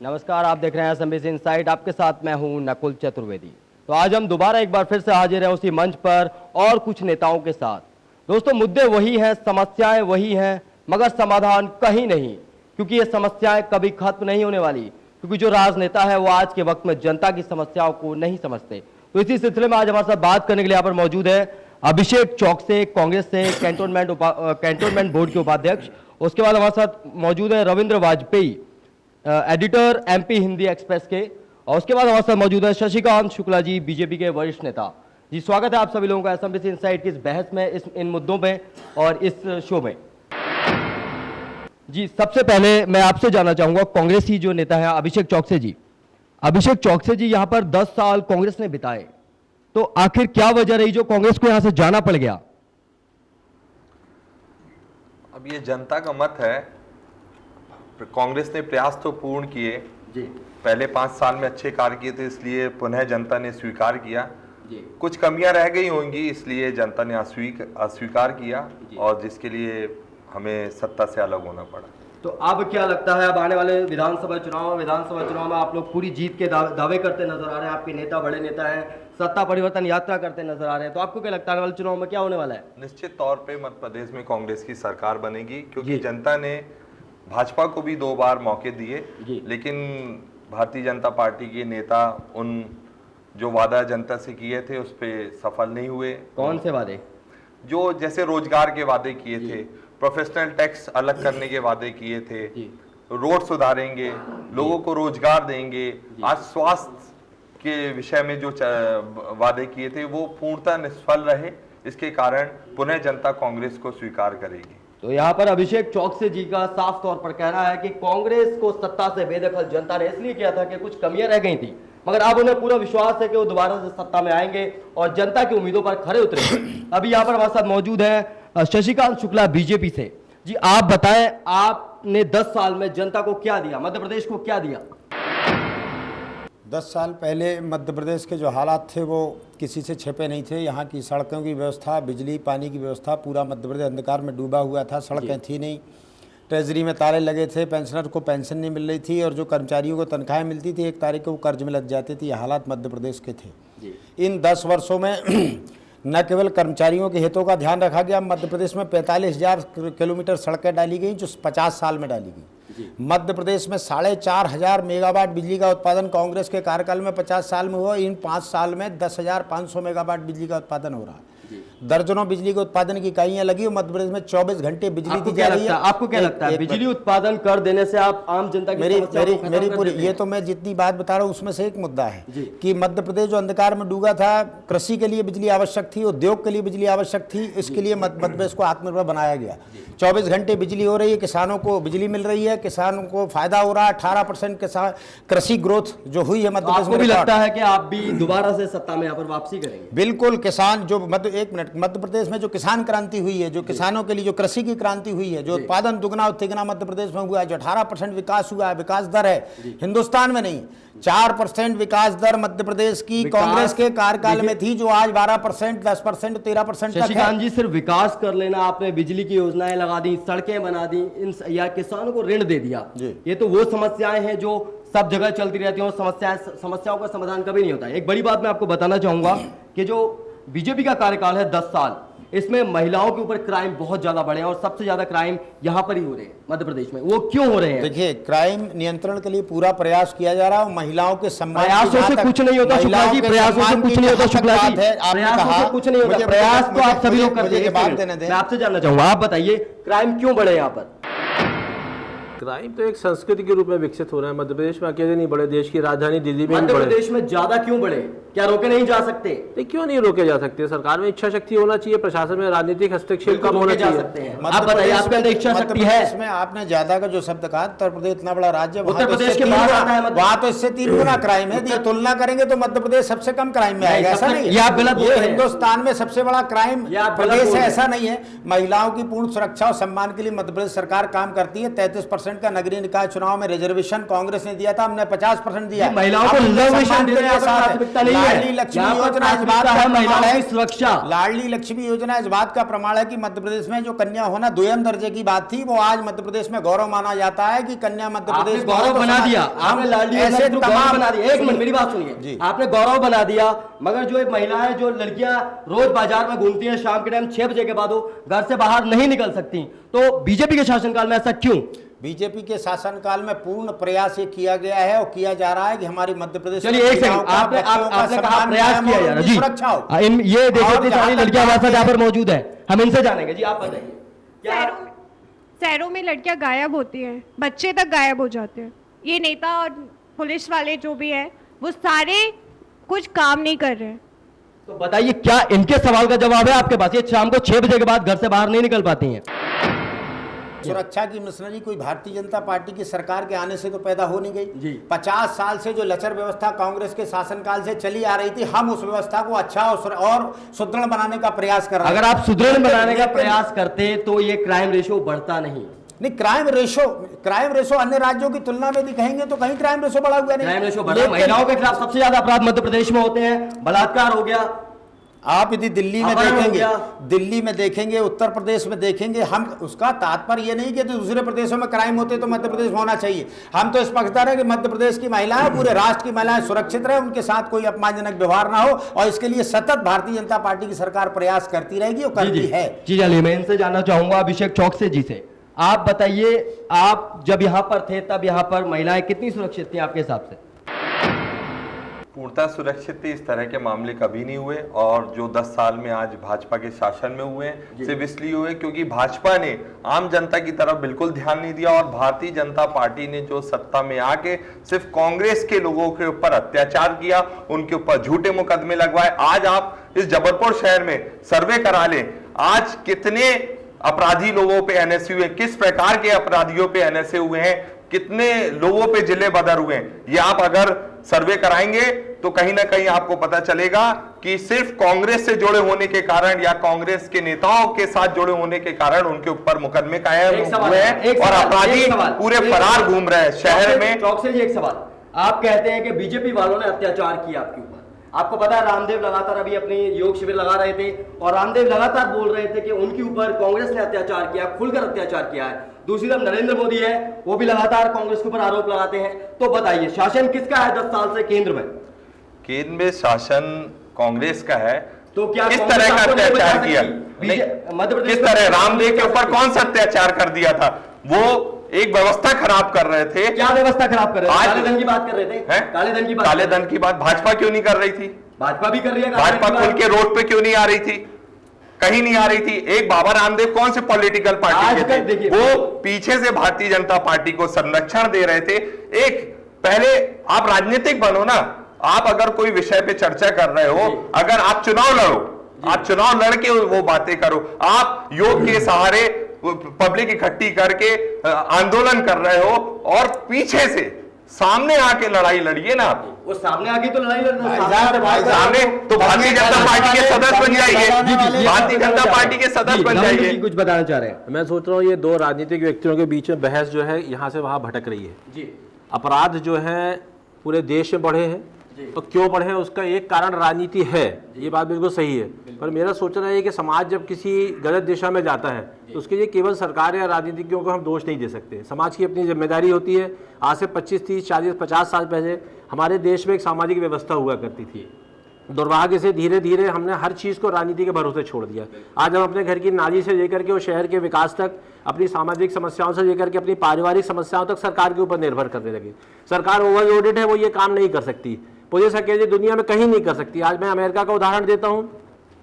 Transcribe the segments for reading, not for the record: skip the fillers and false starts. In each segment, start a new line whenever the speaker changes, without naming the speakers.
नमस्कार, आप देख रहे हैं एसएमबीसी इनसाइट। आपके साथ मैं हूं नकुल चतुर्वेदी। तो आज हम दोबारा एक बार फिर से हाजिर हैं उसी मंच पर और कुछ नेताओं के साथ। दोस्तों, मुद्दे वही हैं, समस्याएं वही हैं, मगर समाधान कहीं नहीं, क्योंकि ये समस्याएं कभी खत्म नहीं होने वाली, क्योंकि जो राजनेता है वो आज के वक्त में जनता की समस्याओं को नहीं समझते। तो इसी सिलसिले में आज हमारे साथ बात करने के लिए यहाँ पर मौजूद है अभिषेक चौकसे, कांग्रेस से कैंटोनमेंट बोर्ड के उपाध्यक्ष। उसके बाद हमारे साथ मौजूद है Ravindra Vajpayee, editor MP Hindi express के। और उसके बाद हमारे साथ मौजूद है शशिकांत शुक्ला जी, बीजेपी के वरिष्ठ नेता। जी, स्वागत है आप सभी लोगों का एसएमबीसी इनसाइट की इस बहस में, इन मुद्दों में और इस शो में। जी, सबसे पहले मैं आपसे जानना चाहूंगा, कांग्रेसी जो नेता है अभिषेक चौकसे जी। अभिषेक चौकसे जी, यहाँ पर 10 साल कांग्रेस ने बिताए, तो आखिर क्या वजह रही जो कांग्रेस को यहां से जाना पड़ गया?
अब ये जनता का मत है। कांग्रेस ने प्रयास तो पूर्ण किए
जी।
पहले 5 साल में अच्छे कार्य किए थे, इसलिए पुनः जनता ने स्वीकार किया
जी।
कुछ कमियां रह गई होंगी, इसलिए जनता ने अस्वीकार किया और जिसके लिए हमें सत्ता से अलग होना पड़ा।
तो अब क्या लगता है, अब आने वाले विधानसभा चुनाव में आप लोग पूरी जीत के दावे करते नजर आ रहे हैं, आपके नेता बड़े नेता हैं, सत्ता परिवर्तन यात्रा करते नजर आ रहे हैं, तो आपको क्या लगता है आने वाले चुनाव में क्या होने वाला है?
निश्चित तौर पे मध्य प्रदेश में कांग्रेस की सरकार बनेगी, क्योंकि जनता ने भाजपा को भी 2 बार मौके दिए, लेकिन भारतीय जनता पार्टी के नेता उन जो वादा जनता से किए थे उस पे सफल नहीं हुए।
कौन से वादे? जो
जैसे रोजगार के वादे किए थे, प्रोफेशनल टैक्स अलग करने के वादे किए थे, रोड सुधारेंगे, लोगों को रोजगार देंगे, आज स्वास्थ्य के विषय में जो वादे किए थे वो पूर्णतः निष्फल रहे। इसके कारण पुनः जनता कांग्रेस को स्वीकार करेगी।
तो यहाँ पर अभिषेक चौकसे जी का साफ तौर पर कहना है कि कांग्रेस को सत्ता से बेदखल जनता ने इसलिए किया था कि कुछ कमियां रह गई थी, मगर अब उन्हें पूरा विश्वास है कि वो दोबारा से सत्ता में आएंगे और जनता की उम्मीदों पर खरे उतरेंगे। अभी यहाँ पर हमारे साथ मौजूद है शशिकांत शुक्ला, बीजेपी से। जी, आप बताएं, आपने 10 साल में जनता को क्या दिया, मध्य प्रदेश को क्या दिया?
10 साल पहले मध्य प्रदेश के जो हालात थे वो किसी से छिपे नहीं थे। यहाँ की सड़कों की व्यवस्था, बिजली पानी की व्यवस्था, पूरा मध्य प्रदेश अंधकार में डूबा हुआ था। सड़कें थी नहीं, ट्रेजरी में ताले लगे थे, पेंशनर को पेंशन नहीं मिल रही थी और जो कर्मचारियों को तनख्वाहें मिलती थी 1 तारीख को कर्ज में लग जाती थी। ये हालात मध्य प्रदेश के थे। इन 10 वर्षों में न केवल कर्मचारियों के हितों का ध्यान रखा गया, मध्य प्रदेश में 45,000 किलोमीटर सड़कें डाली गई जो 50 साल में डाली गई। मध्य प्रदेश में 4,500 मेगावाट बिजली का उत्पादन कांग्रेस के कार्यकाल में 50 साल में हुआ। इन 5 साल में 10,500 मेगावाट बिजली का उत्पादन हो रहा है। दर्जनों बिजली के उत्पादन की इकाइयां लगी और मध्य प्रदेश में 24 घंटे बिजली दी जा रही है।
आपको क्या लगता है, बिजली उत्पादन कर देने से आप आम जनता की
मेरी पूरी ये तो मैं जितनी बात बता रहा हूँ उसमें से एक मुद्दा है कि मध्य प्रदेश जो अंधकार में डूबा था, कृषि के लिए बिजली आवश्यक थी, उद्योग के लिए बिजली आवश्यक थी, इसके लिए मध्य प्रदेश को आत्मनिर्भर बनाया गया। 24 घंटे बिजली हो रही है, किसानों को बिजली मिल रही है, किसानों को फायदा हो रहा है। 18% किसान कृषि ग्रोथ जो हुई है मध्य प्रदेश में।
भी लगता है कि आप भी दोबारा से सत्ता में यहाँ पर वापसी करेंगे?
बिल्कुल। किसान जो मध्य प्रदेश में जो किसान क्रांति हुई है, जो किसानों के लिए जो कृषि की क्रांति हुई है, जो उत्पादन दुगना और तिगुना मध्य प्रदेश में हुआ है, जो 18% विकास हुआ है, विकास दर है हिंदुस्तान में नहीं, 4% विकास दर मध्य प्रदेश की कांग्रेस के कार्यकाल में थी, जो आज 12%, 10%, 13% तक है।
शशिकांत जी, सिर्फ विकास कर लेना, आपने बिजली की योजनाएं लगा दी, सड़कें बना दी, या किसानों को ऋण दे दिया, ये तो वो समस्याएं हैं जो सब जगह चलती रहती हैं और समस्याओं का समाधान कभी नहीं होता। एक बड़ी बात मैं आपको बताना चाहूंगा कि जो बीजेपी का कार्यकाल है 10 साल, इसमें महिलाओं के ऊपर क्राइम बहुत ज्यादा बढ़े हैं और सबसे ज्यादा क्राइम यहां पर ही हो रहे हैं मध्य प्रदेश में। वो क्यों हो रहे हैं?
देखिए, क्राइम नियंत्रण के लिए पूरा प्रयास किया जा रहा है। महिलाओं के सम्मान,
प्रयासों से कुछ नहीं होता शुक्ला जी, प्रयासों से कुछ नहीं होता शुक्ला जी, प्रयासों से कुछ नहीं होता। प्रयास तो आप सभी लोग करते हैं। मैं आपसे जानना चाहूंगा, आप बताइए क्राइम क्यों बढ़े यहाँ पर?
क्राइम तो एक संस्कृति के रूप में विकसित हो रहा है। मध्य प्रदेश में अकेले नहीं बढ़े, देश की राजधानी दिल्ली में
मध्य प्रदेश में ज्यादा क्यों बढ़े? क्या रोके नहीं जा सकते?
क्यों नहीं रोके जा सकते? सरकार में इच्छा शक्ति होना चाहिए, प्रशासन में राजनीतिक हस्तक्षेप कम होना चाहिए।
आप बताइए, आपके अंदर इच्छा शक्ति है?
इसमें आपने ज्यादा का जो शब्द कहा, उत्तर प्रदेश इतना बड़ा राज्य,
उत्तर प्रदेश के बाहर आता है,
वहां तो इससे 3 गुना क्राइम है। ये तुलना करेंगे तो मध्य प्रदेश सबसे कम क्राइम में आएगा, ऐसा नहीं। ये हिंदुस्तान में सबसे बड़ा क्राइम प्रदेश है, ऐसा नहीं है। महिलाओं की पूर्ण सुरक्षा और सम्मान के लिए मध्य प्रदेश सरकार काम करती है। 33% 50% का नगरीय निकाय चुनाव में रिजर्वेशन कांग्रेस ने दिया था, हमने 50% दिया।
महिलाओं को रिजर्वेशन देने की प्राथमिकता नहीं है।
लाडली लक्ष्मी योजना इस बात का
है
प्रमाण
महिलाओं
है,
की सुरक्षा।
लाडली लक्ष्मी योजना इस बात का प्रमाण है कि मध्य प्रदेश में जो कन्या होना 2म दर्जे की बात थी, वो आज मध्य प्रदेश में गौरव माना जाता है कि कन्या मध्य प्रदेश
गौरव बना दिया। आपने लाडली योजना के थ्रू गौरव बना दिया। एक मिनट मेरी बात सुनिए, आपने गौरव बना दिया, मगर जो एक महिलाएं जो लड़कियां रोज बाजार में घूमती हैं, शाम के टाइम 6 बजे के बाद वो घर से बाहर नहीं निकल सकती, तो बीजेपी के शासनकाल में ऐसा क्यों?
बीजेपी के शासनकाल में पूर्ण प्रयास ये किया गया है और किया जा रहा है कि हमारी मध्य प्रदेश
चलिए एक सेकंड, आपने कहा प्रयास किया जा रहा है जी। ये देखिए इतनी सारी लड़कियां हमारे साथ यहाँ पर मौजूद है, हम इनसे जानेंगे जी। आप बताइए।
शहरों में लड़कियां गायब होती हैं, बच्चे तक गायब हो जाते हैं। ये नेता और पुलिस वाले जो भी है वो सारे कुछ काम नहीं कर रहे हैं।
तो बताइए क्या इनके सवाल का जवाब है आपके पास? ये शाम को 6 बजे के बाद घर से बाहर नहीं निकल पाती हैं।
सुरक्षा की मिशनरी कोई भारतीय जनता पार्टी की सरकार के आने से तो पैदा हो नहीं गई
जी।
50 साल से जो लचर व्यवस्था कांग्रेस के शासनकाल से चली आ रही थी, हम उस व्यवस्था को अच्छा और सुदृढ़ बनाने का प्रयास कर रहे हैं।
अगर आप सुदृढ़ बनाने का प्रयास करते तो ये क्राइम रेशियो बढ़ता नहीं।
क्राइम रेशो अन्य राज्यों की तुलना में दिखाएंगे तो कहीं क्राइम रेशो बढ़ा हुआ नहीं।
क्राइम रेशियो बढ़ा, महिलाओं के खिलाफ सबसे ज्यादा अपराध मध्य प्रदेश में होते हैं, बलात्कार हो गया।
आप यदि दिल्ली में देखेंगे, उत्तर प्रदेश में देखेंगे, हम उसका तात्पर्य ये नहीं कि दूसरे प्रदेशों में क्राइम होते तो मध्य प्रदेश में होना चाहिए। हम तो इस पक्षधर है कि मध्य प्रदेश की महिलाएं, पूरे राष्ट्र की महिलाएं सुरक्षित रहे, उनके साथ कोई अपमानजनक व्यवहार ना हो, और इसके लिए सतत भारतीय जनता पार्टी की सरकार प्रयास करती रहेगी और करती है।
जी चलिए, मैं इनसे जानना चाहूंगा अभिषेक चौकसे जी से। आप बताइए, आप जब यहाँ पर थे तब यहाँ पर महिलाएं कितनी सुरक्षित थी आपके हिसाब से?
पूर्णतः सुरक्षित इस तरह के मामले कभी नहीं हुए, और जो 10 साल में आज भाजपा के शासन में हुए हैं सिर्फ इसलिए हुए क्योंकि भाजपा ने आम जनता की तरफ बिल्कुल ध्यान नहीं दिया, और भारतीय जनता पार्टी ने जो सत्ता में आके सिर्फ कांग्रेस के लोगों के ऊपर अत्याचार किया, उनके ऊपर झूठे मुकदमे लगवाए। आज आप इस जबलपुर शहर में सर्वे करा लें, आज कितने अपराधी लोगों पे एनएसए हुए, किस प्रकार के अपराधियों पे एनएसए हुए हैं, कितने लोगों पे जिले बदर हुए हैं, ये आप अगर सर्वे कराएंगे तो कहीं ना कहीं आपको पता चलेगा कि सिर्फ कांग्रेस से जुड़े होने के कारण या कांग्रेस के नेताओं के साथ जुड़े होने के कारण उनके ऊपर मुकदमे कायम हुए हैं और अपराधी पूरे फरार घूम रहे हैं शहर में।
चौकसे जी एक सवाल, आप कहते हैं कि बीजेपी वालों ने अत्याचार किया आपके ऊपर, आपको पता है रामदेव लगातार अभी अपनी योग शिविर लगा रहे थे और रामदेव लगातार बोल रहे थे कि उनके ऊपर कांग्रेस ने अत्याचार किया, खुलकर अत्याचार किया है। दूसरी तरफ नरेंद्र मोदी है, वो भी लगातार कांग्रेस के ऊपर आरोप लगाते हैं। तो बताइए शासन किसका है 10 साल से केंद्र में?
केंद्र में शासन कांग्रेस का है।
तो क्या
किस तरह का अत्याचार किया?
मध्य प्रदेश
किस तरह रामदेव के ऊपर कौन सा अत्याचार कर दिया था? वो एक व्यवस्था खराब कर रहे थे।
क्या व्यवस्था खराब कर रहे थे? काले धन की बात कर रहे थे।
काले धन की बात भाजपा क्यों नहीं कर रही थी?
भाजपा भी कर रही है।
भाजपा खुल के रोड पे क्यों नहीं आ रही थी? कहीं नहीं आ रही थी। एक बाबा रामदेव कौन से पॉलिटिकल पार्टी के थे? वो पीछे से भारतीय जनता पार्टी को संरक्षण दे रहे थे। एक पहले आप राजनीतिक बनो ना, आप अगर कोई विषय पे चर्चा कर रहे हो, अगर आप चुनाव लड़ो, आप चुनाव लड़के वो बातें करो। आप योग के सहारे पब्लिक इकट्ठी करके आंदोलन कर रहे हो और पीछे से सामने आके लड़ाई लड़िए ना। आप
वो सामने आके तो लड़ाई लड़
सामने तो भारतीय जनता पार्टी के सदस्य बन जाइए, भारतीय जनता पार्टी के सदस्य बन जाइए।
कुछ बताना चाह रहे हैं?
मैं सोच रहा हूँ ये दो राजनीतिक व्यक्तियों के बीच में बहस जो है यहाँ से वहाँ भटक रही है
जी।
अपराध जो है पूरे देश में बढ़े हैं, तो क्यों बढ़े हैं उसका एक कारण राजनीति है, ये बात बिल्कुल सही है। पर मेरा सोचना है कि समाज जब किसी गलत दिशा में जाता है तो उसके लिए केवल सरकार या राजनीतिज्ञों को हम दोष नहीं दे सकते। समाज की अपनी जिम्मेदारी होती है। आज से 25, 30, 40, 50 साल पहले हमारे देश में एक सामाजिक व्यवस्था हुआ करती थी। दुर्भाग्य से धीरे धीरे हमने हर चीज़ को राजनीति के भरोसे छोड़ दिया। आज हम अपने घर की नाली से लेकर के और शहर के विकास तक, अपनी सामाजिक समस्याओं से लेकर के अपनी पारिवारिक समस्याओं तक सरकार के ऊपर निर्भर करने लगे। सरकार ओवरलोडेड है, वो ये काम नहीं कर सकती। पुलिस अकेले दुनिया में कहीं नहीं कर सकती। आज मैं अमेरिका का उदाहरण देता हूँ,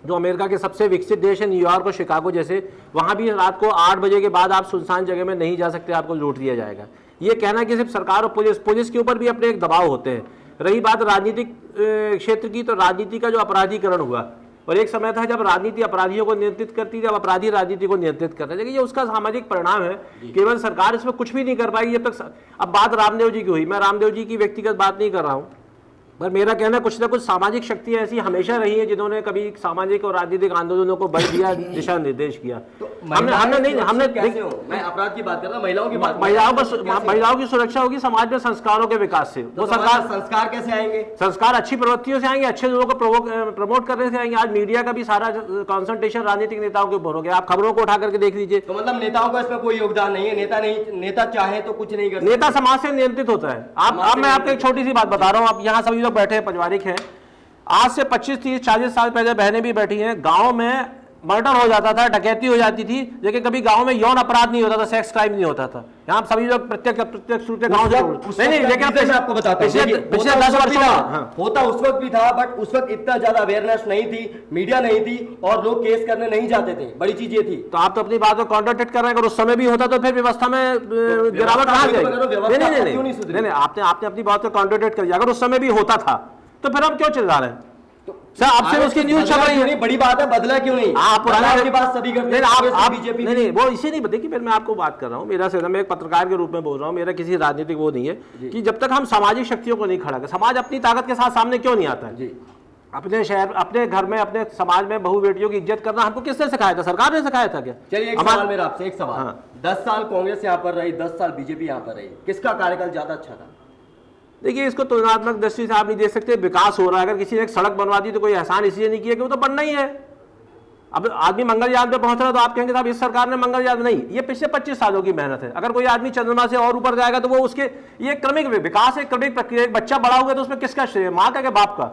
जो अमेरिका के सबसे विकसित देश है, न्यूयॉर्क और शिकागो जैसे, वहाँ भी रात को 8 बजे के बाद आप सुनसान जगह में नहीं जा सकते, आपको लूट लिया जाएगा। ये कहना कि सिर्फ सरकार और पुलिस के ऊपर भी अपने एक दबाव होते हैं। रही बात राजनीतिक क्षेत्र की, तो राजनीति का जो अपराधीकरण हुआ, और एक समय था जब राजनीति अपराधियों को नियंत्रित करती थी, अब अपराधी राजनीति को नियंत्रित करते हैं। लेकिन ये उसका सामाजिक परिणाम है। केवल सरकार इसमें कुछ भी नहीं कर पाई जब तक। अब बात रामदेव जी की हुई, मैं रामदेव जी की व्यक्तिगत बात नहीं कर रहा हूँ, पर मेरा कहना कुछ ना कुछ सामाजिक शक्तियां ऐसी हमेशा रही हैं जिन्होंने कभी सामाजिक और राजनीतिक आंदोलनों को बल दिया, दिशा निर्देश किया। हमने
कैसे हो? मैं अपराध की बात कर रहा हूं, महिलाओं की बात।
महिलाओं की सुरक्षा होगी समाज में संस्कारों के विकास से।
वो सरकार संस्कार कैसे आएंगे?
संस्कार अच्छी प्रवृत्तियों से आएंगे, अच्छे लोगों को प्रमोट करने से आएंगे। आज मीडिया का भी सारा कॉन्सेंट्रेशन राजनीतिक नेताओं के ऊपर हो गया। आप खबरों को उठा करके देख लीजिए।
तो मतलब नेताओं का इसमें कोई योगदान नहीं है? नेता चाहे तो कुछ नहीं कर सकते।
नेता समाज से नियंत्रित होता है। आप मैं आपको एक छोटी सी बात बता रहा हूं। आप यहाँ सभी लोग बैठे हैं, परिवारिक हैं। आज से 25, 30, 40 साल पहले बहनें भी बैठी हैं। गांव में मर्डर हो जाता था, डकैती हो जाती थी, लेकिन कभी गांव में यौन अपराध नहीं होता था, सेक्स क्राइम नहीं होता था। यहाँ सभी लोग प्रत्यक्ष रूप से गांव से नहीं, लेकिन
आपको बताता हूं,
पिछले 10 वर्षों में
होता उस वक्त भी था, बट उस वक्त इतना ज्यादा अवेयरनेस नहीं थी, मीडिया नहीं थी और लोग केस करने नहीं जाते थे। बड़ी चीज ये थी।
तो आप तो अपनी बात को कॉन्ट्रडिक्ट कर रहे हैं। अगर उस समय भी होता तो फिर व्यवस्था में गिरावट कहां जाएगी? नहीं, आपने अपनी बात को कॉन्ट्रडिक्ट कर दिया। अगर उस समय भी होता था तो फिर हम क्यों चिल्ला रहे हैं? सर आपसे उसकी न्यूज छप रही है।
बड़ी बात है, बदला क्यों नहीं?
आप पुराना
आपकी बात सभी करते हैं, बीजेपी
नहीं वो इसी नहीं बताइए कि फिर मैं आपको बात कर रहा हूँ। मेरा मैं एक पत्रकार के रूप में बोल रहा हूँ। मेरा किसी राजनीतिक वो नहीं है कि जब तक हम सामाजिक शक्तियों को नहीं खड़ा कर, समाज अपनी ताकत के साथ सामने क्यों नहीं आता है? अपने शहर, अपने घर में, अपने समाज में बहू बेटियों की इज्जत करना हमको किसने सिखाया था? सरकार ने सिखाया था क्या?
चलिए एक सवाल मेरा आपसे, एक सवाल। 10 साल कांग्रेस यहाँ पर रही, 10 साल बीजेपी यहाँ पर रही, किसका कार्यकाल ज्यादा अच्छा था?
देखिए, इसको तुलनात्मक दृष्टि से आप नहीं देख सकते। विकास हो रहा है। अगर किसी ने एक सड़क बनवा दी तो कोई एहसान इसलिए नहीं किया कि वो तो बनना ही है। अब आदमी मंगलयान पे पहुंच रहा है तो आप कहेंगे साहब इस सरकार ने मंगलयान, नहीं, ये पिछले 25 सालों की मेहनत है। अगर कोई आदमी चंद्रमा से और ऊपर जाएगा तो वो उसके, ये क्रमिक विकास, एक क्रमिक प्रक्रिया। एक बच्चा बड़ा हुआ तो उसमें किसका श्रेय? माँ का, बाप का?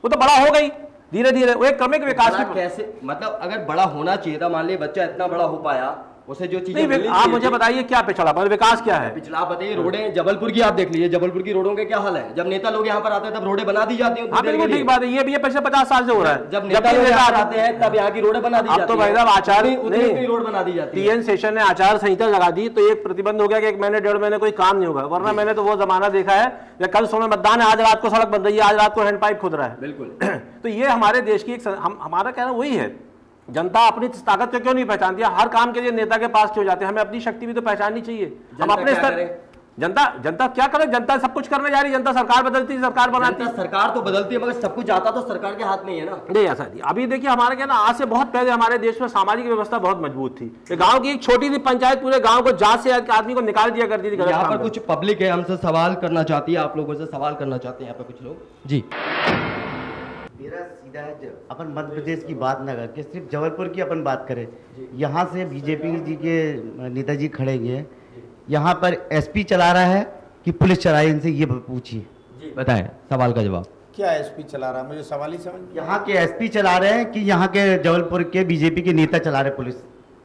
वो तो बड़ा हो गई धीरे धीरे। वो एक क्रमिक विकास
कैसे, मतलब अगर बड़ा होना चाहिए था, मान लीजिए बच्चा इतना बड़ा हो पाया, उसे जो चीजें
आप मुझे बताइए क्या पिछड़ा, पर विकास क्या है?
पिछला आप बताइए। रोडें जबलपुर की आप देख लीजिए, जबलपुर की रोडों के क्या हाल है। जब नेता लोग यहाँ पर आते हैं तब रोडें बना दी जाती हैं।
बिल्कुल ठीक बात है। ये भी पिछले 50 साल से हो रहा है।
जब नेता लोग यहाँ आते हैं तब यहाँ की रोडें बना दी जाती हैं।
तो भाई साहब आचार्य
रोड बना दी जाती है।
TN सेशन ने आचार संहिता लगा दी तो एक प्रतिबंध हो गया कि 1 महीने 1.5 महीने कोई काम नहीं होगा। वरना मैंने तो वो जमाना देखा है, या कल सुबह मतदान है, आज रात को सड़क बन रही है, आज रात को हैंडपाइप खुद रहा है।
बिल्कुल।
तो ये हमारे देश की हमारा कहना वही है। जनता अपनी ताकत को क्यों नहीं पहचानती है? हर काम के लिए नेता के पास क्यों जाते हैं? हमें अपनी शक्ति भी तो पहचाननी चाहिए। हम अपने स्तर, जनता क्या करे? जनता सब कुछ करने जा रही है। जनता सरकार बदलती है, सरकार बनाती है।
सरकार तो बदलती है, मगर सब कुछ आता तो सरकार के हाथ में ही है ना।
नहीं ऐसा नहीं। अभी देखिए हमारे क्या ना, आज से बहुत पहले हमारे देश में सामाजिक व्यवस्था बहुत मजबूत थी। गांव की एक छोटी सी पंचायत पूरे गांव को जांच से आदमी को निकाल दिया करती थी।
यहाँ पर कुछ पब्लिक है, हमसे सवाल करना चाहती है, आप लोगों से सवाल करना चाहते हैं यहाँ पे कुछ लोग। जी,
मेरा सीधा है, अपन मध्य प्रदेश की बात ना करके सिर्फ जबलपुर की अपन बात करें। यहाँ से बीजेपी जी के नेताजी खड़ेंगे, यहाँ पर SP चला रहा है कि पुलिस चला रही है? इनसे ये पूछिए,
बताएं सवाल का जवाब।
क्या SP चला रहा है? मुझे सवाल ही समझ।
यहाँ के SP चला रहे हैं कि यहाँ के जबलपुर के बीजेपी के नेता चला रहे?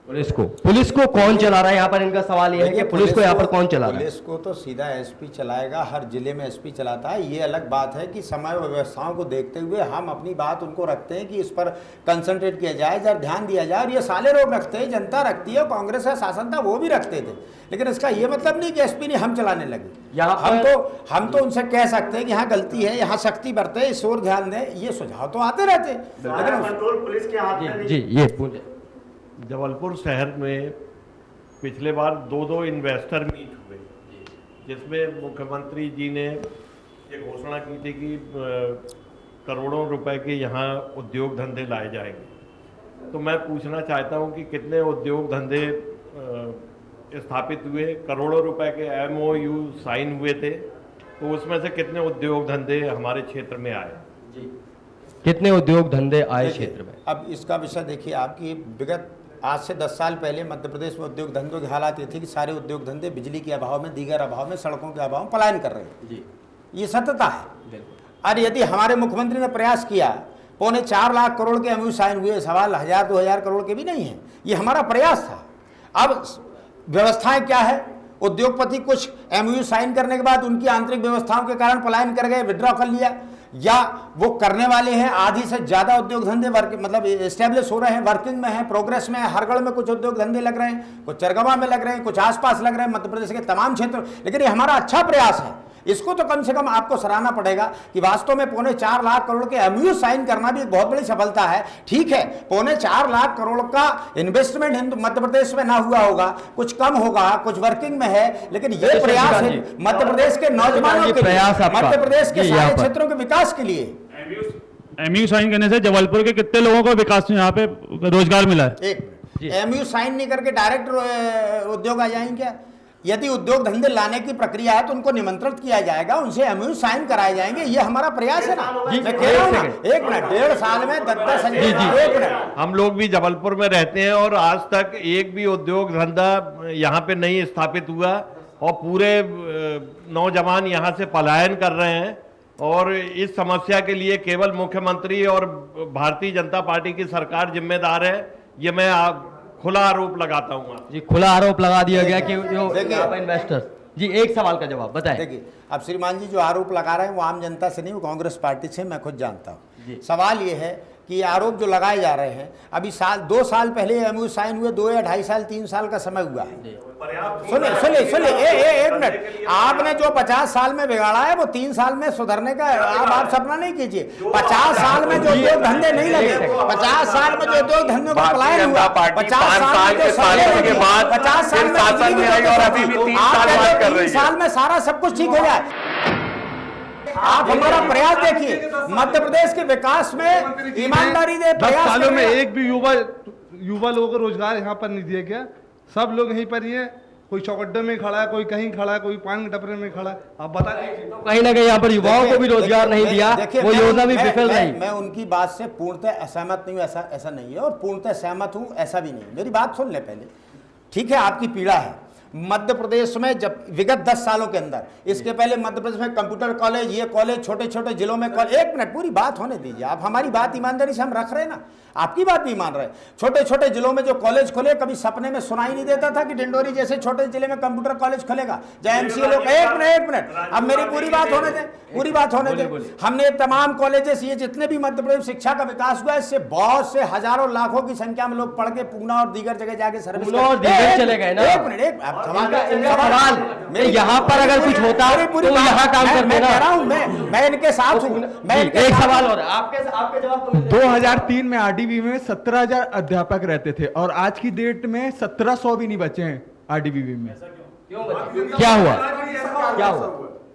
पुलिस को कौन चला रहा है? यहाँ पर इनका सवाल ये है कि पुलिस को यहाँ पर कौन चला रहा है?
पुलिस को तो सीधा SP चलाएगा, हर जिले में SP चलाता है। ये अलग बात है कि समय व्यवस्थाओं को देखते हुए हम अपनी बात उनको रखते हैं कि इस पर कंसंट्रेट किया जाए, जब ध्यान दिया जाए। और ये साले लोग रखते हैं, जनता रखती है, कांग्रेस का शासन था वो भी रखते थे, लेकिन इसका ये मतलब नहीं कि SP ने हम चलाने लगे। हम तो उनसे कह सकते हैं कि यहाँ गलती है, यहाँ सख्ती बरते, इस ओर ध्यान दें, ये सुझाव तो आते रहते हैं, लेकिन
कंट्रोल पुलिस के हाथ में।
जी ये पूछे।
जबलपुर शहर में पिछले बार 2 इन्वेस्टर मीट हुए, जिसमें मुख्यमंत्री जी ने ये घोषणा की थी कि करोड़ों रुपए के यहाँ उद्योग धंधे लाए जाएंगे। तो मैं पूछना चाहता हूँ कि कितने उद्योग धंधे स्थापित हुए? करोड़ों रुपए के MOU साइन हुए थे, तो उसमें से कितने उद्योग धंधे हमारे क्षेत्र में आए?
जी, कितने उद्योग धंधे आए क्षेत्र में?
अब इसका विषय देखिए, आपकी विगत आज से 10 साल पहले मध्य प्रदेश में उद्योग धंधों के हालात ये थे कि सारे उद्योग धंधे बिजली के अभाव में, दीगर अभाव में, सड़कों के अभाव में पलायन कर रहे हैं।
जी,
ये सत्यता है। और यदि हमारे मुख्यमंत्री ने प्रयास किया, 4.25 लाख करोड़ के MOU साइन हुए, सवाल 1000-2000 करोड़ के भी नहीं है, ये हमारा प्रयास था। अब व्यवस्थाएं क्या है? उद्योगपति कुछ MOU साइन करने के बाद उनकी आंतरिक व्यवस्थाओं के कारण पलायन कर गए, विड्रॉ कर लिया, या वो करने वाले हैं। आधी से ज़्यादा उद्योग धंधे मतलब एस्टेब्लिश हो रहे हैं, वर्किंग में हैं, प्रोग्रेस में है। हरगढ़ में कुछ उद्योग धंधे लग रहे हैं, कुछ चरगवा में लग रहे हैं, कुछ आसपास लग रहे हैं, मध्य प्रदेश के तमाम क्षेत्रों। लेकिन ये हमारा अच्छा प्रयास है, इसको तो कम से कम आपको सराहना पड़ेगा कि वास्तव में 4.25 करोड़ के एमयू साइन करना भी एक बहुत बड़ी सफलता है। ठीक है, 4.25 करोड़ का इन्वेस्टमेंट मध्य प्रदेश में ना हुआ होगा, कुछ कम होगा, कुछ वर्किंग में है, लेकिन ये प्रयास है मध्य प्रदेश के नौजवानों के लिए, मध्य प्रदेश के सारे क्षेत्रों के विकास के लिए।
एमयू साइन करने से जबलपुर के कितने लोगों को विकास यहाँ पे रोजगार मिला है?
एक एमयू साइन नहीं करके डायरेक्ट उद्योग आ जाएंगे क्या? यदि उद्योग धंधे लाने की प्रक्रिया है तो उनको निमंत्रित किया जाएगा, उनसे एमयू साइन कराए जाएंगे, ये हमारा प्रयास है ना। मैं कह रहा हूं ना, 1 मिनट, 1.5 साल में 10 1 मिनट।
हम लोग भी जबलपुर में रहते हैं और आज तक एक भी उद्योग धंधा यहाँ पे नहीं स्थापित हुआ और पूरे नौजवान यहाँ से पलायन कर रहे हैं। और इस समस्या के लिए केवल मुख्यमंत्री और भारतीय जनता पार्टी की सरकार जिम्मेदार है, ये मैं खुला आरोप लगाता हूँ
जी। खुला आरोप लगा दिया गया कि जो इन्वेस्टर्स जी। एक सवाल का जवाब बताएं।
देखिए, अब श्रीमान जी जो आरोप लगा रहे हैं वो आम जनता से नहीं, वो कांग्रेस पार्टी से, मैं खुद जानता हूँ। सवाल ये है कि आरोप जो लगाए जा रहे हैं, अभी 2 साल पहले एमयू साइन हुए, 2 या 2.5 साल 3 साल का समय हुआ है। सुनिए एक मिनट, आपने जो 50 साल में बिगाड़ा है वो 3 साल में सुधरने का आप सपना नहीं कीजिए। 50 साल में जो उद्योग धंधे नहीं लगे, 50 साल में जो उद्योग धंधों का पलायन हुआ, 50 साल में जो 50 साल में 3 साल में सारा सब कुछ ठीक हो जाए। आप हमारा प्रयास देखिए, मध्य प्रदेश के विकास में ईमानदारी दे
10 सालों में एक भी युवा लोगों को रोजगार यहाँ पर नहीं दिया गया। सब लोग यहीं पर ही है, कोई चौकड्डे में खड़ा है, कोई कहीं खड़ा है, कोई पान के टपरे में खड़ा है। आप बता दीजिए।
कहीं ना कहीं यहाँ पर युवाओं को भी रोजगार नहीं दिया, वो योजना भी विफल रही।
मैं उनकी बात से पूर्णतः असहमत नहीं हूँ, ऐसा नहीं है, और पूर्णतः सहमत हूँ ऐसा भी नहीं। मेरी बात सुन ले पहले। ठीक है, आपकी पीड़ा है। मध्य प्रदेश में जब विगत 10 सालों के अंदर, इसके पहले मध्य प्रदेश में कंप्यूटर कॉलेज, ये कॉलेज, छोटे छोटे जिलों में कॉलेज, 1 मिनट पूरी बात होने दीजिए। आप हमारी बात ईमानदारी से हम रख रहे हैं ना, आपकी बात भी मान रहे हैं। छोटे छोटे जिलों में जो कॉलेज खोले, कभी सपने में सुनाई नहीं देता था कि डिंडोरी जैसे छोटे जिले में कंप्यूटर कॉलेज खुलेगा, जहाँ एमसीए लोग। एक मिनट, अब मेरी पूरी बात होने दें, पूरी बात होने दें। हमने तमाम कॉलेजेस, ये जितने भी मध्य प्रदेश शिक्षा का विकास हुआ है, इससे बहुत से हजारों लाखों की संख्या में लोग पढ़ के पूना और दीगर जगह जाके सर्विस
चले गए ना।
1 मिनट,
सवाल यहाँ पर अगर कुछ होता तो यहाँ काम करते ना।
मैं इनके साथ हूँ।
एक सवाल और आपके जवाब
2003 में आरडीबी में 17,000 अध्यापक रहते थे और आज की डेट में 1700 भी नहीं बचे हैं आरडीबी में।
क्या हुआ?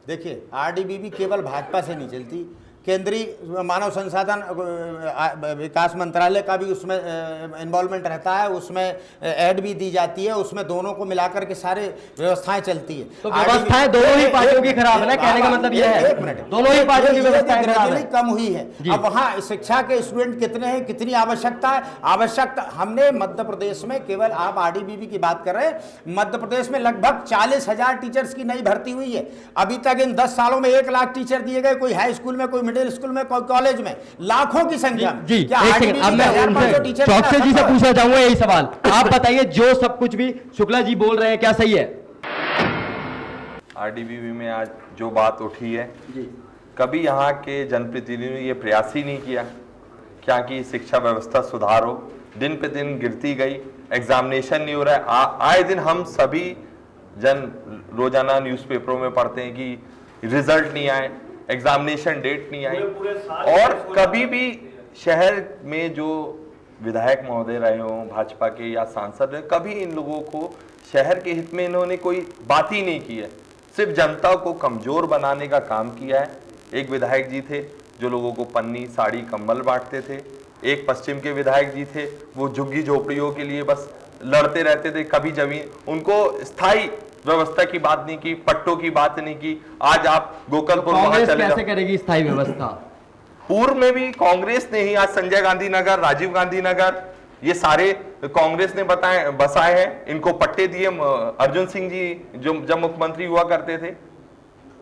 देखिए, आरडीबी केवल भाजपा से नहीं चलती, केंद्रीय मानव संसाधन विकास मंत्रालय का भी उसमें इन्वॉल्वमेंट रहता है, उसमें ऐड भी दी जाती है, उसमें दोनों को मिलाकर के सारे व्यवस्थाएं चलती है।
तो व्यवस्थाएं दोनों ही पार्टियों की खराब है ना, कहने का मतलब यह है।
1 मिनट,
दोनों ही पार्टियों की व्यवस्थाएं खराब है,
कम हुई है। अब वहाँ शिक्षा के स्टूडेंट कितने हैं, कितनी आवश्यकता है, हमने मध्य प्रदेश में, केवल आप आरडीबी की बात कर रहे हैं, मध्य प्रदेश में लगभग 40,000 टीचर्स की नई भर्ती हुई है। अभी तक इन 10 सालों में 1 लाख टीचर दिए गए, कोई हाई स्कूल में, कोई मिडिल स्कूल में, कोई कॉलेज में, लाखों की संख्या में।
जी, एक सेकंड, अब मैं चौकसे जी से पूछना चाहूंगा यही सवाल। आप बताइए, जो सब कुछ भी शुक्ला जी बोल रहे हैं, क्या सही है?
आरडीबी में आज जो बात उठी है, कभी यहाँ के जनप्रतिनिधियों ने ये प्रयास ही नहीं किया क्या कि शिक्षा व्यवस्था सुधार हो। दिन पे दिन गिरती गई, एग्जामिनेशन नहीं हो रहा है। आए दिन हम सभी जन रोजाना न्यूज़पेपरों में पढ़ते हैं कि रिजल्ट नहीं आए, एग्जामिनेशन डेट नहीं आई। और कभी भी शहर में जो विधायक महोदय रहे हों भाजपा के या सांसद रहे, कभी इन लोगों को शहर के हित में इन्होंने कोई बात ही नहीं की है, सिर्फ जनता को कमजोर बनाने का काम किया है। एक विधायक जी थे जो लोगों को पन्नी, साड़ी, कंबल बांटते थे। एक पश्चिम के विधायक जी थे, वो झुग्गी झोपड़ियों के लिए बस लड़ते रहते थे, कभी जमीन, उनको स्थायी व्यवस्था की बात नहीं की, पट्टों की बात नहीं की। आज आप गोकलपुर वहां चले
कैसे करेगी स्थायी व्यवस्था?
पूर्व में भी कांग्रेस ने ही, आज संजय गांधी नगर, राजीव गांधी नगर, ये सारे कांग्रेस ने बसाए हैं, इनको पट्टे दिए। अर्जुन सिंह जी जो जब मुख्यमंत्री हुआ करते थे।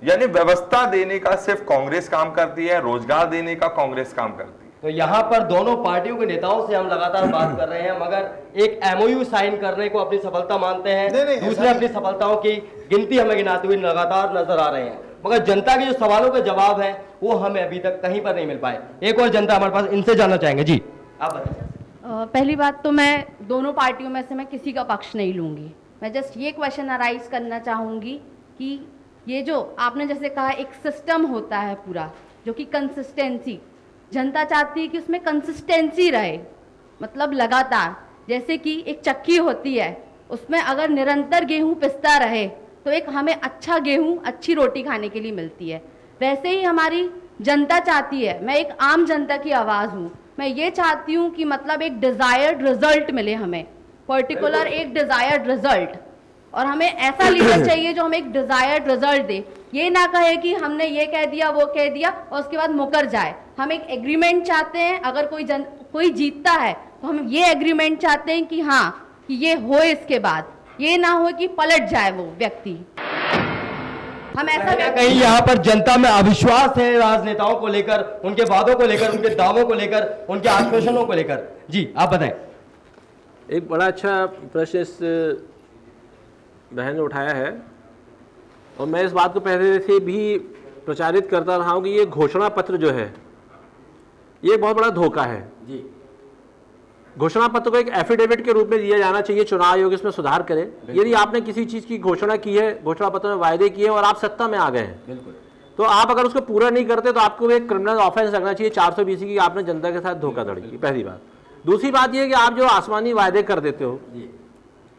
यानी व्यवस्था देने का सिर्फ कांग्रेस काम करती है, रोजगार देने का कांग्रेस काम करती है।
तो यहाँ पर दोनों पार्टियों के नेताओं से हम लगातार बात कर रहे हैं, मगर एक एमओयू साइन करने को अपनी सफलता मानते हैं, दूसरे अपनी सफलताओं की गिनती हमें गिनाते हुए लगातार नजर आ रहे हैं, मगर जनता के जो सवालों के जवाब हैं वो हमें अभी तक कहीं पर नहीं मिल पाए। एक और जनता हमारे पास, इनसे जानना चाहेंगे। जी, आप बताएं।
पहली बात तो मैं दोनों पार्टियों में से मैं किसी का पक्ष नहीं लूंगी। मैं जस्ट ये क्वेश्चन अराइज करना चाहूँगी कि ये जो आपने जैसे कहा एक सिस्टम होता है पूरा, जो कि कंसिस्टेंसी, जनता चाहती है कि उसमें कंसिस्टेंसी रहे, मतलब लगातार। जैसे कि एक चक्की होती है, उसमें अगर निरंतर गेहूं पिसता रहे तो एक हमें अच्छा गेहूं, अच्छी रोटी खाने के लिए मिलती है। वैसे ही हमारी जनता चाहती है, मैं एक आम जनता की आवाज़ हूँ, मैं ये चाहती हूँ कि मतलब एक डिज़ायर्ड रिजल्ट मिले हमें, पर्टिकुलर एक डिज़ायर्ड रिजल्ट, और हमें ऐसा लीडर चाहिए जो हमें एक डिज़ायर्ड रिजल्ट दे। ये ना कहे कि हमने ये कह दिया वो कह दिया और उसके बाद मुकर जाए। हम एक एग्रीमेंट चाहते हैं, अगर कोई जीतता है तो हम ये एग्रीमेंट चाहते हैं कि हाँ कि ये हो, इसके बाद ये ना हो कि पलट जाए वो व्यक्ति। हम ऐसा
कहीं यहाँ पर जनता में अविश्वास है राजनेताओं को लेकर, उनके वादों को लेकर, उनके दावों को लेकर, उनके आश्वासनों को लेकर। जी आप बताएं।
एक बड़ा अच्छा प्रश्न इस बहन ने उठाया है, और मैं इस बात को पहले से भी प्रचारित करता रहा हूँ कि ये घोषणा पत्र जो है ये बहुत बड़ा धोखा है
जी।
घोषणा पत्र को एक एफिडेविट के रूप में दिया जाना चाहिए, चुनाव आयोग इसमें सुधार करे। यदि आपने किसी चीज की घोषणा की है, घोषणा पत्र में वायदे किए और आप सत्ता में आ गए हैं,
बिल्कुल,
तो आप अगर उसको पूरा नहीं करते तो आपको एक क्रिमिनल ऑफेंस लगना चाहिए 420 की, आपने जनता के साथ धोखाधड़ी की, पहली बात। दूसरी बात यह कि आप जो आसमानी वायदे कर देते हो,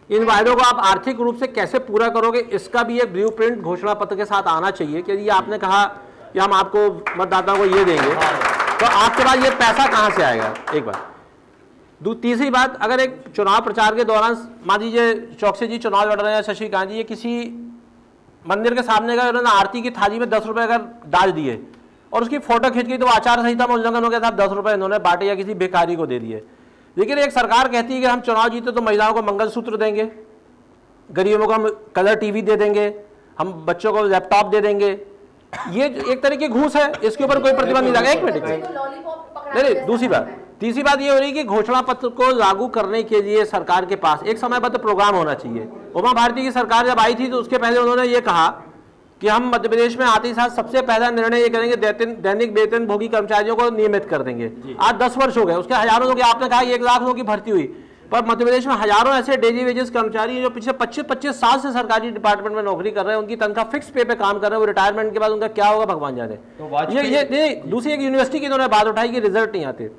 इन वायदों को आप आर्थिक रूप से कैसे पूरा करोगे, इसका भी एक ब्लूप्रिंट घोषणा पत्र के साथ आना चाहिए। कि यदि आपने कहा कि हम आपको मतदाताओं को ये देंगे, तो आपके पास ये पैसा कहाँ से आएगा, एक बात। तीसरी बात, अगर एक चुनाव प्रचार के दौरान मान लीजिए चौकसी जी चुनाव लड़ रहे हैं, शशिकांत जी, ये किसी मंदिर के सामने गए, उन्होंने आरती की थाली में 10 रुपए अगर डाल दिए और उसकी फोटो खींच गई, तो आचार संहिता में उल्लंघन हो गया था, 10 रुपए इन्होंने बांटे या किसी भिखारी को दे दिए। लेकिन एक सरकार कहती है कि हम चुनाव जीते तो महिलाओं को मंगलसूत्र देंगे, गरीबों को हम कलर टीवी दे देंगे, हम बच्चों को लैपटॉप दे देंगे। ये एक तरह की घूस है, इसके ऊपर कोई प्रतिबंध नहीं लगा। एक मिनट, नहीं, दूसरी बात, तीसरी बात ये हो रही है कि घोषणा पत्र को लागू करने के लिए सरकार के पास एक समयबद्ध प्रोग्राम होना चाहिए। उमा भारती की सरकार जब आई थी तो उसके पहले उन्होंने ये कहा कि हम मध्य प्रदेश में आते ही साथ सबसे पहला निर्णय ये करेंगे, दैनिक वेतन भोगी कर्मचारियों को नियमित कर देंगे। आज 10 वर्ष हो गए, उसके हजारों लोग, आपने कहा 1 लाख लोगों की भर्ती हुई, पर मध्य प्रदेश में हजारों ऐसे डेली वेजेस कर्मचारी हैं जो पिछले 25 साल से सरकारी डिपार्टमेंट में नौकरी कर रहे हैं, उनकी तनख्वाह फिक्स पे काम कर रहे हैं, वो रिटायरमेंट के बाद उनका क्या होगा भगवान जाने। ये दूसरी एक यूनिवर्सिटी की इन्होंने बात उठाई कि रिजल्ट नहीं आते।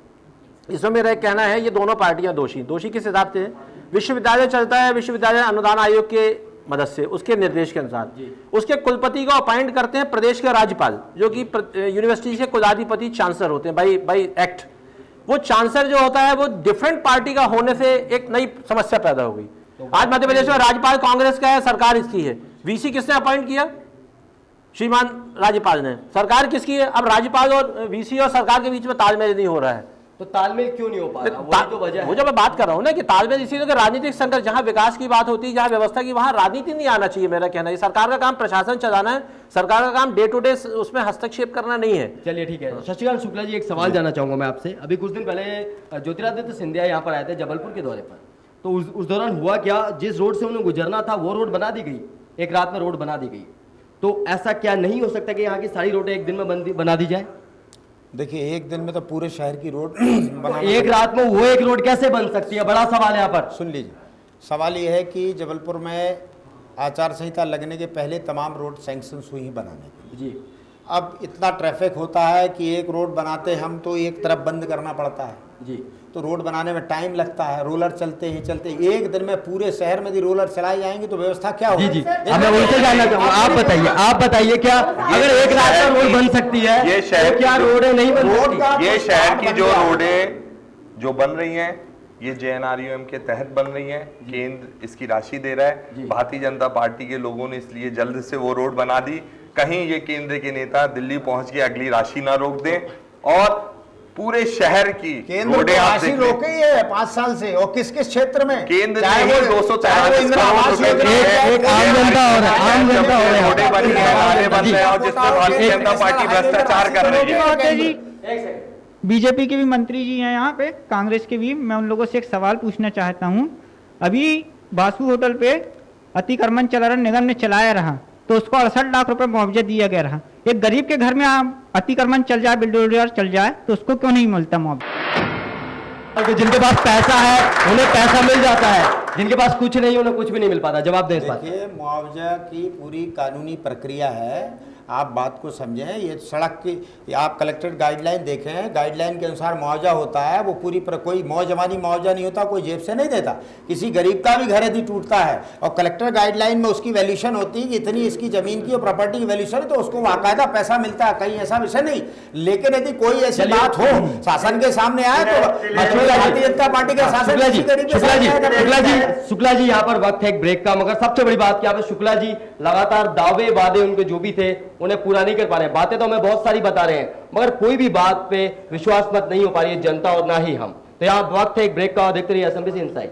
इसमें मेरा एक कहना है, ये दोनों पार्टियां दोषी किस हिसाब से? विश्वविद्यालय चलता है, विश्वविद्यालय अनुदान आयोग के मदद से, उसके निर्देश के अनुसार उसके कुलपति को अपॉइंट करते हैं प्रदेश के राज्यपाल, जो कि यूनिवर्सिटी के कुलाधिपति चांसलर होते हैं बाई एक्ट। वो चांसलर जो होता है वो डिफरेंट पार्टी का होने से एक नई समस्या पैदा हो गई। आज मध्य प्रदेश में राज्यपाल कांग्रेस का है, सरकार इसकी है। वीसी किसने अपॉइंट किया? श्रीमान राज्यपाल ने। सरकार किसकी है? अब राज्यपाल और वीसी और सरकार के बीच में तालमेल नहीं हो रहा है।
तो तालमेल क्यों नहीं हो पा रहा? वही तो वजह है।
वो जो मैं बात कर रहा हूँ ना कि तालमेल इसी कि राजनीतिक संघर्ष, जहाँ विकास की बात होती है, जहाँ व्यवस्था की, वहाँ राजनीति नहीं आना चाहिए। मेरा कहना है सरकार का काम प्रशासन चलाना है, सरकार का काम डे टू डे उसमें हस्तक्षेप करना नहीं है।
चलिए ठीक है। शशिकांत शुक्ला जी, एक सवाल जानना चाहूंगा मैं आपसे। अभी कुछ दिन पहले ज्योतिरादित्य सिंधिया यहाँ पर आए थे जबलपुर के दौरे पर, तो उस दौरान हुआ क्या? जिस रोड से उन्हें गुजरना था वो रोड बना दी गई, एक रात में रोड बना दी गई। तो ऐसा क्या नहीं हो सकता कि यहाँ की सारी रोडें एक दिन में बना दी जाए?
देखिए, एक दिन में तो पूरे शहर की रोड
तो एक रात में वो एक रोड कैसे बन सकती है? बड़ा सवाल है यहाँ पर।
सुन लीजिए, सवाल ये है कि जबलपुर में आचार संहिता लगने के पहले तमाम रोड सैंक्शंस हुई हैं बनाने की
जी।
अब इतना ट्रैफिक होता है कि एक रोड बनाते हम तो एक तरफ बंद करना पड़ता है
जी,
तो रोड बनाने में टाइम लगता है। रोलर चलते ही चलते एक दिन में पूरे शहर में यदि रोलर चलाए जाएंगे तो व्यवस्था क्या होगी?
जी जी, अब मैं उनसे जानना चाहूंगा, आप बताइए क्या अगर एक रात में रोड बन सकती है,
ये शहर
तो क्या रोडें नहीं बन सकती?
ये शहर की जो रोडें जो बन रही हैं, ये JNRUM के तहत बन रही हैं। केंद्र इसकी राशि दे रहा है। भारतीय जनता पार्टी के लोगों ने इसलिए जल्द से वो रोड बना दी, कहीं ये केंद्र के नेता दिल्ली पहुंच के अगली राशि ना रोक दें। और पूरे शहर की
केंद्र तो राशि रोके ही है 5 साल से, और किस किस क्षेत्र में?
केंद्र
चाहे
ने
वो
240 करोड़ रुपए
एक आम जनता हो रहा है, आम जनता हो रहा है।
रोडें बनी हैं, नाले बन रहे हैं, और जिसमें भारतीय जनता पार्टी भ्रष्टाचार कर रही है।
बीजेपी के भी मंत्री जी हैं यहाँ पे, कांग्रेस के भी। मैं उन लोगों से एक सवाल पूछना चाहता हूँ। अभी बासु होटल पे अतिक्रमण चला रहा, निगम ने चलाया रहा, तो उसको 68 लाख रुपए मुआवजा दिया गया रहा। एक गरीब के घर में अतिक्रमण चल जाए, बिल्डोजर चल जाए, तो उसको क्यों नहीं मिलता मुआवजा?
जिनके पास पैसा है उन्हें पैसा मिल जाता है, जिनके पास कुछ नहीं उन्हें कुछ भी नहीं मिल पाता। जवाब दें इस बात।
देखिए, मुआवजा की पूरी कानूनी प्रक्रिया है, आप बात को समझें। ये सड़क की आप कलेक्टेड गाइडलाइन देखें, गाइडलाइन के अनुसार मुआवजा होता है। वो पूरी कोई मौजमानी मुआवजा नहीं होता, कोई जेब से नहीं देता। किसी गरीब का भी घर यदि टूटता है और कलेक्टर गाइडलाइन में उसकी वैल्यूशन होती है कि इतनी इसकी जमीन की और प्रॉपर्टी की वैल्यूशन है, तो उसको बाकायदा पैसा मिलता है, कहीं ऐसा विषय नहीं। लेकिन यदि कोई ऐसी बात हो शासन के सामने आए तो भारतीय जनता पार्टी का शासन
शुक्ला जी यहाँ पर वक्त है एक ब्रेक का, मगर सबसे बड़ी बात क्या है, शुक्ला जी लगातार दावे वादे उनके जो भी थे उन्हें पूरा नहीं कर पा रहे हैं। बातें तो हमें बहुत सारी बता रहे हैं, मगर कोई भी बात पे विश्वास मत नहीं हो पा रही है जनता और ना ही हम। तो यहाँ वक्त है एक ब्रेक का, देखते रहिए SMBC इनसाइड।